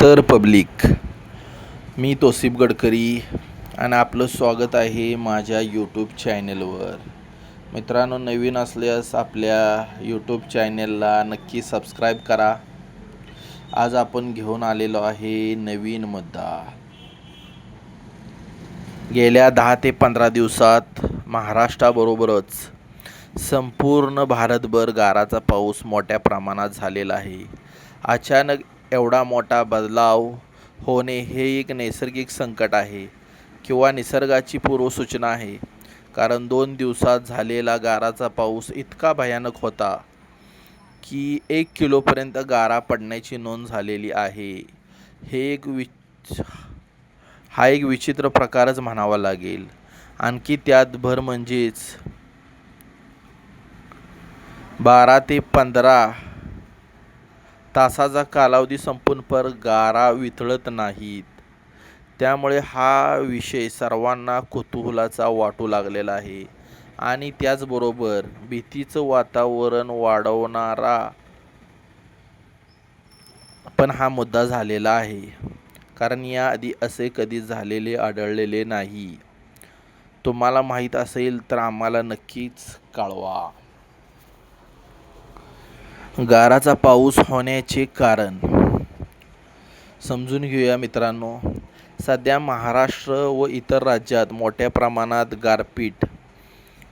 तर पब्लिक, मी तोसिफ गडकरी आणि आपलं स्वागत आहे माझ्या यूट्यूब चॅनलवर. मित्रांनो, नवीन असल्यास आपल्या यूट्यूब चॅनलला नक्की सबस्क्राईब करा. आज आपण घेऊन आलेलो आहे नवीन मुद्दा. गेल्या 10 ते 15 दिवसात महाराष्ट्राबरोबरच संपूर्ण भारतभर गाराचा पाऊस मोठ्या प्रमाणात झालेला आहे. अचानक एवढा मोठा बदलाव होणे हे एक नैसर्गिक संकट आहे किंवा निसर्गाची पूर्वसूचना आहे. कारण 2 दिवसात झालेला गाराचा पाऊस इतका भयानक होता की 1 किलोपर्यंत गारा पडण्याची नोंद झालेली आहे. हा एक विचित्र प्रकारच म्हणावा लागेल. आणखी त्यात भर म्हणजेच 12 ते 15 तासाचा कालावधी संपून पर गारा वितळत नाहीत. त्यामुळे हा विषय सर्वांना कुतूहलाचा वाटू लागलेला आहे आणि त्याचबरोबर भीतीचं वातावरण वाढवणारा पण हा मुद्दा झालेला आहे. कारण याआधी असे कधी झालेले आढळलेले नाही. तुम्हाला माहीत असेल तर आम्हाला नक्कीच कळवा. गाराचा पाऊस होण्याचे कारण समजून घेऊया मित्रांनो. सध्या महाराष्ट्र व इतर राज्यात मोठ्या प्रमाणात गारपीट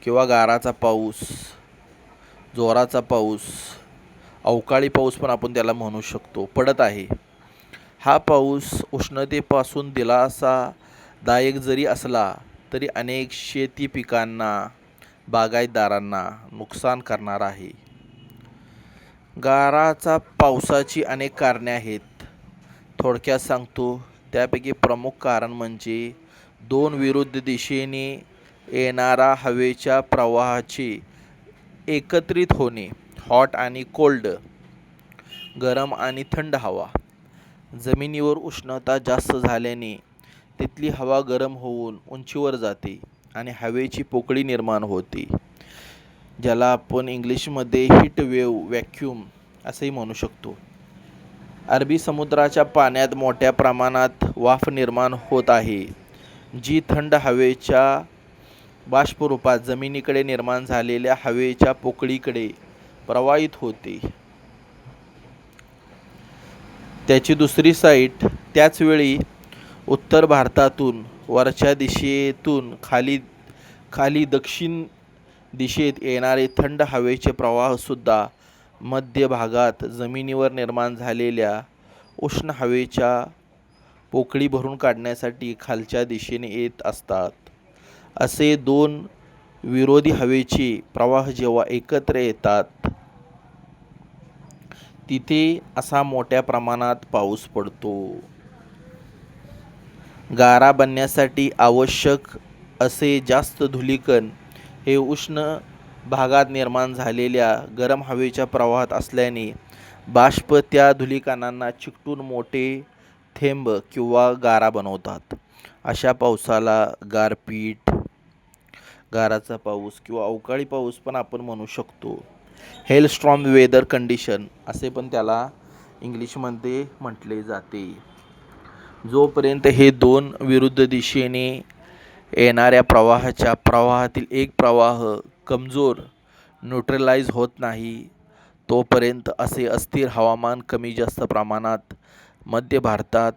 किंवा गाराचा पाऊस, जोराचा पाऊस, अवकाळी पाऊस पण आपण त्याला म्हणू शकतो, पडत आहे. हा पाऊस उष्णतेपासून दिलासादायक जरी असला तरी अनेक शेती पिकांना, बागायतदारांना नुकसान करणार आहे. गाराचा पावसाची अनेक कारणे आहेत. थोडक्यात सांगतो, त्यापैकी प्रमुख कारण म्हणजे 2 विरुद्ध दिशेने येणारा हवेच्या प्रवाहाचे एकत्रित होणे. हॉट आणि कोल्ड, गरम आणि थंड हवा. जमिनीवर उष्णता जास्त झाल्याने तिथली हवा गरम होऊन उंचीवर जाते आणि हवेची पोकळी निर्माण होते, ज्याला आपण इंग्लिशमध्ये हीट वेव्ह, व्हॅक्यूम असेही म्हणू शकतो. अरबी समुद्राच्या पाण्यात मोठ्या प्रमाणात वाफ निर्माण होत आहे, जी थंड हवेच्या बाष्परूपात जमिनीकडे निर्माण झालेल्या हवेच्या पोकळीकडे प्रवाहित होते. त्याची दुसरी साईड, त्याचवेळी उत्तर भारतातून वरच्या दिशेतून खाली दक्षिण दिशेत येणारे थंड हवेचे प्रवाहसुद्धा मध्य भागात जमिनीवर निर्माण झालेल्या उष्ण हवेच्या पोकळी भरून काढण्यासाठी खालच्या दिशेने येत असतात. असे 2 विरोधी हवेचे प्रवाह जेव्हा एकत्र येतात तिथे असा मोठ्या प्रमाणात पाऊस पडतो. गारा बनण्यासाठी आवश्यक असे जास्त धूलिकण हे उष्ण भागात निर्माण झालेल्या गरम हवेच्या प्रवाहात असल्याने बाष्प त्या धूलिकणांना चिकटून मोठे थेंब किंवा गारा बनवतात. अशा पावसाला गारपीट, गाराचा पाऊस किंवा अवकाळी पाऊस पण आपण म्हणू शकतो. हेलस्टॉर्म वेदर कंडिशन असे पण त्याला इंग्लिशमध्ये म्हटले जाते. जोपर्यंत हे 2 विरुद्ध दिशेने येणाऱ्या प्रवाहातील एक प्रवाह कमजोर, न्यूट्रलाइज होत नाही, तोपर्यंत असे अस्थिर हवामान कमी जास्त प्रमाणात मध्य भारतात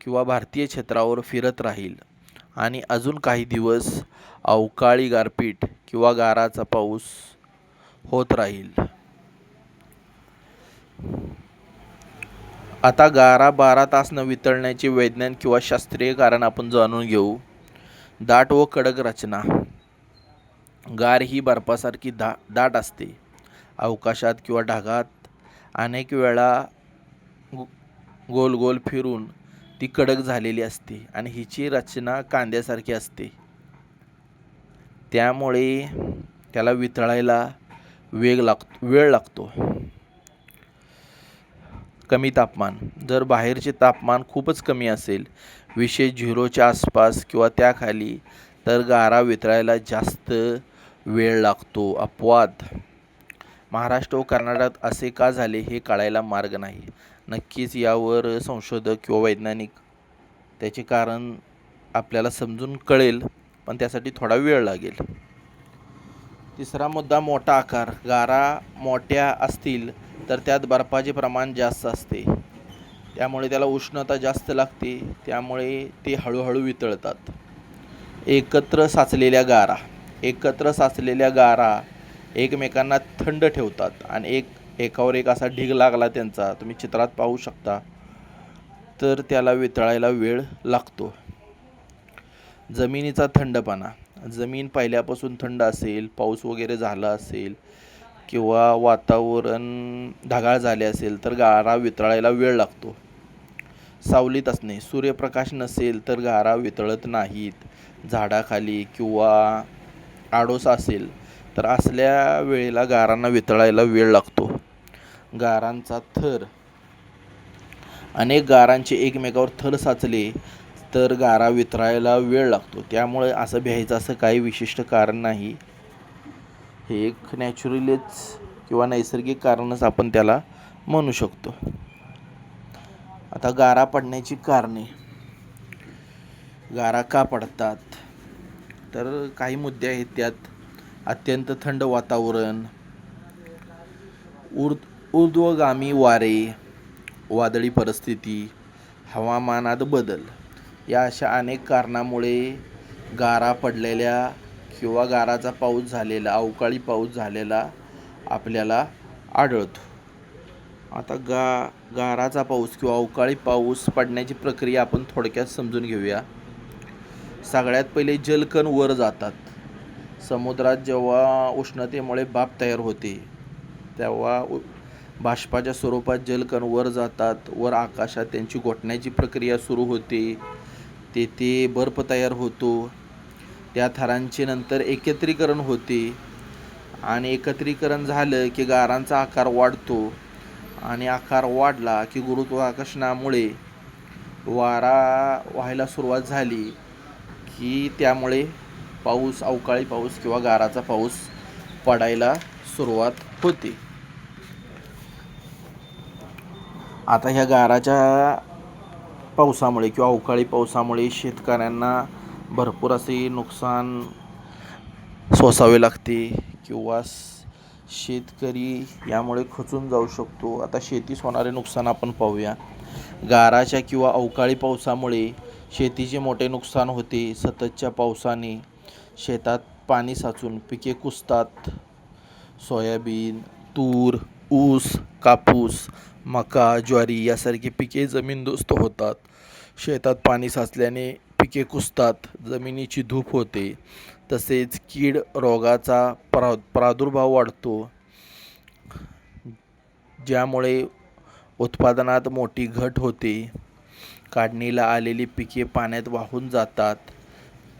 किंवा भारतीय क्षेत्रावर फिरत राहील आणि अजून काही दिवस अवकाळी गारपीट किंवा गाराचा पाऊस होत राहील. आता गारा 12 तास न वितळण्याचे वैज्ञानिक किंवा शास्त्रीय कारण आपण जाणून घेऊ. दाट व कडक रचना. गार ही बर्फासारखी दाट असते. अवकाशात किंवा ढगात अनेक वेळा गोल गोल फिरून ती कडक झालेली असते आणि हिची रचना कांद्यासारखी असते. त्यामुळे त्याला वितळायला वेळ लागतो. कमी तापमान. जर बाहेरचे तापमान खूपच कमी असेल, विशेष 0च्या आसपास किंवा त्याखाली, तर गारा वितळायला जास्त वेळ लागतो. अपवाद. महाराष्ट्र व कर्नाटकात असे का झाले हे कळायला मार्ग नाही. नक्कीच यावर संशोधक किंवा वैज्ञानिक त्याचे कारण आपल्याला समजून कळेल, पण त्यासाठी थोडा वेळ लागेल. तिसरा मुद्दा, मोठा आकार. गारा मोठ्या असतील तर त्यात बर्फाचे प्रमाण जास्त असते, त्यामुळे त्याला उष्णता जास्त लागते, त्यामुळे ते हळूहळू वितळतात. एकत्र साचलेल्या गारा एकमेकांना थंड ठेवतात आणि एकावर एक असा ढीग लागला त्यांचा, तुम्ही चित्रात पाहू शकता, तर त्याला वितळायला वेळ लागतो. जमिनीचा थंडपणा. जमीन पहिल्यापासून थंड असेल, पाऊस वगैरे झाला असेल किंवा वातावरण ढगाळ झाले असेल तर गारा वितळायला वेळ लागतो. सावलीत असणे. सूर्यप्रकाश नसेल तर गारा वितळत नाहीत. झाडाखाली किंवा आडोसा असेल तर असल्या वेळेला गारांना वितळायला वेळ लागतो. गारांचा थर. अनेक गारांचे एकमेकावर थर साचले तर गारा वितळायला वेळ लागतो, त्यामुळे असं भ्यायचं असं काही विशिष्ट कारण नाही. हे एक नॅचरलीच किंवा नैसर्गिक कारणच आपण त्याला म्हणू शकतो. आता गारा पडण्याची कारणे. गारा का पडतात, तर काही मुद्दे आहेत त्यात. अत्यंत थंड वातावरण, ऊर्ध्वगामी वारे, वादळी परिस्थिती, हवामानात बदल, या अशा अनेक कारणामुळे गारा पडलेल्या किंवा गाराचा पाऊस झालेला, अवकाळी पाऊस झालेला आपल्याला आढळतो. आता गाराचा पाऊस किंवा अवकाळी पाऊस पडण्याची प्रक्रिया आपण थोडक्यात समजून घेऊया. सगळ्यात पहिले जलकण वर जातात. समुद्रात जेव्हा उष्णतेमुळे भाप तयार होते तेव्हा बाष्पाच्या स्वरूपात जलकण वर जातात. वर आकाशात त्यांची गोठण्याची प्रक्रिया सुरू होते. तेथे बर्फ तयार होतो. त्या थरांचे नंतर एकत्रीकरण होते आणि एकत्रीकरण झालं की गारांचा आकार वाढतो आणि आकार वाढला की गुरुत्वाकर्षणामुळे वारा व्हायला सुरुवात झाली की त्यामुळे पाऊस, अवकाळी पाऊस किंवा गाराचा पाऊस पडायला सुरुवात होते. आता ह्या गाराच्या पावसामुळे किंवा अवकाळी पावसामुळे शेतकऱ्यांना भरपूर असे नुकसान सोसावे लागते किंवा शेतकरी यामुळे खचून जाऊ शकतो. आता शेतीस होणारे नुकसान आपण पाहूया. गाराच्या किंवा अवकाळी पावसामुळे शेतीचे मोठे नुकसान होते. सततच्या पावसाने शेतात पाणी साचून पिके कुजतात. सोयाबीन, तूर, ऊस, कापूस, मका, ज्वारी यासारखी पिके जमीनदोस्त होतात. शेतात पाणी साचल्याने पिके कुजतात, जमिनीची धूप होते, तसेच कीड रोगाचा प्रादुर्भाव वाढतो, ज्यामुळे उत्पादनात मोठी घट होते. काढणीला आलेली पिके पाण्यात वाहून जातात,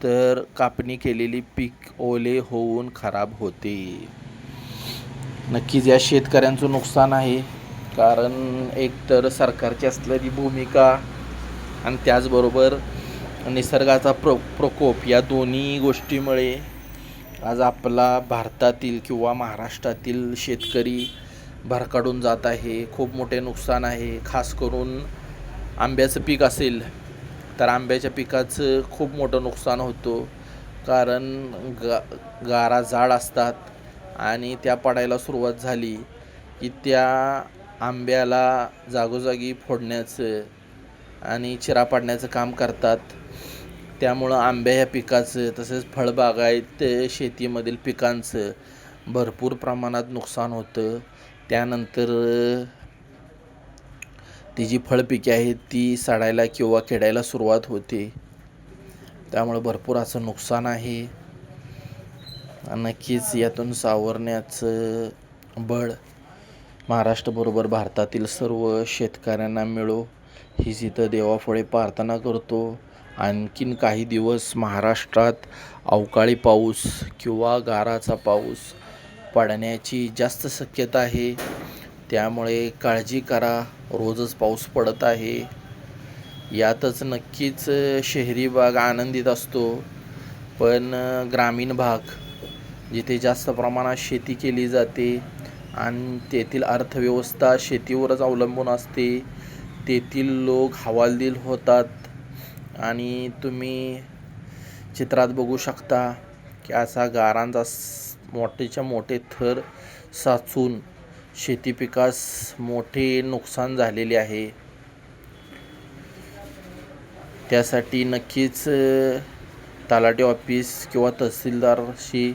तर कापणी केलेली पीक ओले होऊन खराब होते. नक्कीच या शेतकऱ्यांचं नुकसान आहे, कारण एकतर सरकारची असलेली भूमिका आणि त्याचबरोबर निसर्गाचा प्रकोप, या दोन्ही गोष्टीमुळे आज आपला भारतातील किंवा महाराष्ट्रातील शेतकरी भरकटून जात आहे. खूप मोठे नुकसान आहे. खास करून आंब्याचं पीक असेल तर आंब्याच्या पिकाचं खूप मोठं नुकसान होतं, कारण गारा जाड असतात आणि त्या पडायला सुरुवात झाली की त्या आंब्याला जागोजागी फोडण्याचं आणि चिरा पाडण्याचं काम करतात. त्यामुळं आंब्या ह्या पिकाचं तसेच फळबागायत शेतीमधील पिकांचं भरपूर प्रमाणात नुकसान होतं. त्यानंतर ती जी फळपिके आहेत ती सडायला किंवा किडायला सुरुवात होते. त्यामुळे भरपूर असं नुकसान आहे. नक्कीच यातून सावरण्याचं बळ महाराष्ट्राबरोबर भारतातील सर्व शेतकऱ्यांना मिळो, हीच इथं देवापुढे प्रार्थना करतो. आणखीन काही दिवस महाराष्ट्रात अवकाळी पाऊस किंवा गाराचा पाऊस पडण्याची जास्त शक्यता आहे, त्यामुळे काळजी करा. रोजच पाऊस पडत आहे. यातच नक्कीच शहरी भाग आनंदित असतो, पण ग्रामीण भाग जिथे जास्त प्रमाणात शेती केली जाते आणि तेथील अर्थव्यवस्था शेतीवरच अवलंबून असते. तेथील लोक हवालदिल होतात आणि तुम्ही चित्रात बघू शकता की असा गारांचा मोठेच्या मोठे थर साचून शेती पिकास मोठे नुकसान झालेले आहे. त्यासाठी नक्कीच तलाठी ऑफिस किंवा तहसीलदारशी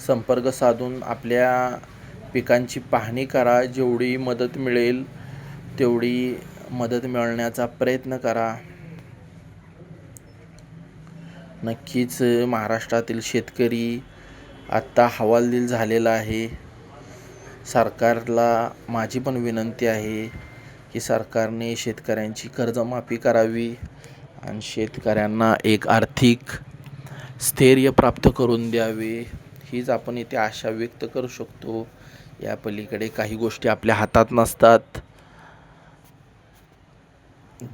संपर्क साधून आपल्या पिकांची पाहणी करा. जेवढी मदत मिळेल तेवढी मदत मिळण्याचा प्रयत्न करा. नक्कीच महाराष्ट्रातील शेतकरी आत्ता हवालदिल झालेला आहे. सरकारला माझी पण विनंती आहे की सरकारने शेतकऱ्यांची कर्जमाफी करावी आणि शेतकऱ्यांना एक आर्थिक स्थैर्य प्राप्त करून द्यावे. हीच आपण इथे आशा व्यक्त करू शकतो. या पलीकडे काही गोष्टी आपल्या हातात नसतात.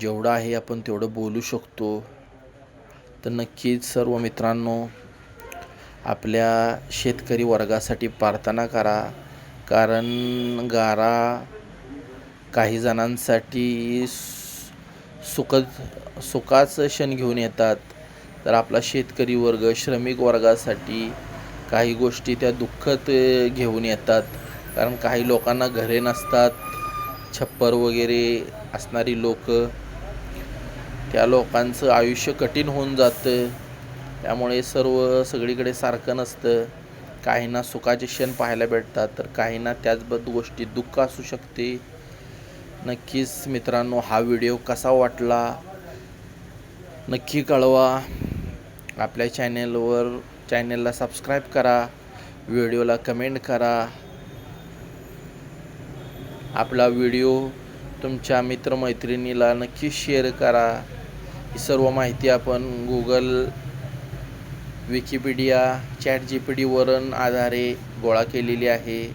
जेवढं आहे आपण तेवढं बोलू शकतो. तर नक्कीच सर्व मित्रांनो, आपल्या शेतकरी वर्गासाठी प्रार्थना करा. कारण गारा काही जणांसाठी सुखाचं क्षण घेऊन येतात, तर आपला शेतकरी वर्ग, श्रमिक वर्गासाठी काही गोष्टी त्या दुःखद घेऊन येतात. कारण काही लोकांना घरे नसतात, छप्पर वगैरे असणारी लोक, त्या लोकांचं आयुष्य कठीण होऊन जातं. त्यामुळे सगळीकडे सारखं नसतं. काहींना सुखाचे क्षण पाहायला भेटतात, तर काहींना त्याचबद्दल गोष्टी दुःख असू शकते. नक्कीच मित्रांनो, हा व्हिडिओ कसा वाटला नक्की कळवा. आपल्या चॅनलला सबस्क्राईब करा, व्हिडिओला कमेंट करा. आपला व्हिडिओ तुमच्या मित्रमैत्रिणीला नक्की शेअर करा. ही सर्व माहिती आपण गुगल, विकिपीडिया, ChatGPT आधारे गोळा केलेली आहे.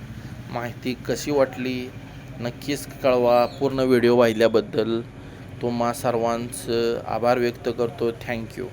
माहिती कशी वाटली नक्कीच कळवा. पूर्ण व्हिडिओ पाहिल्याबद्दल तुम्हा सर्वांचं आभार व्यक्त करतो. थँक्यू.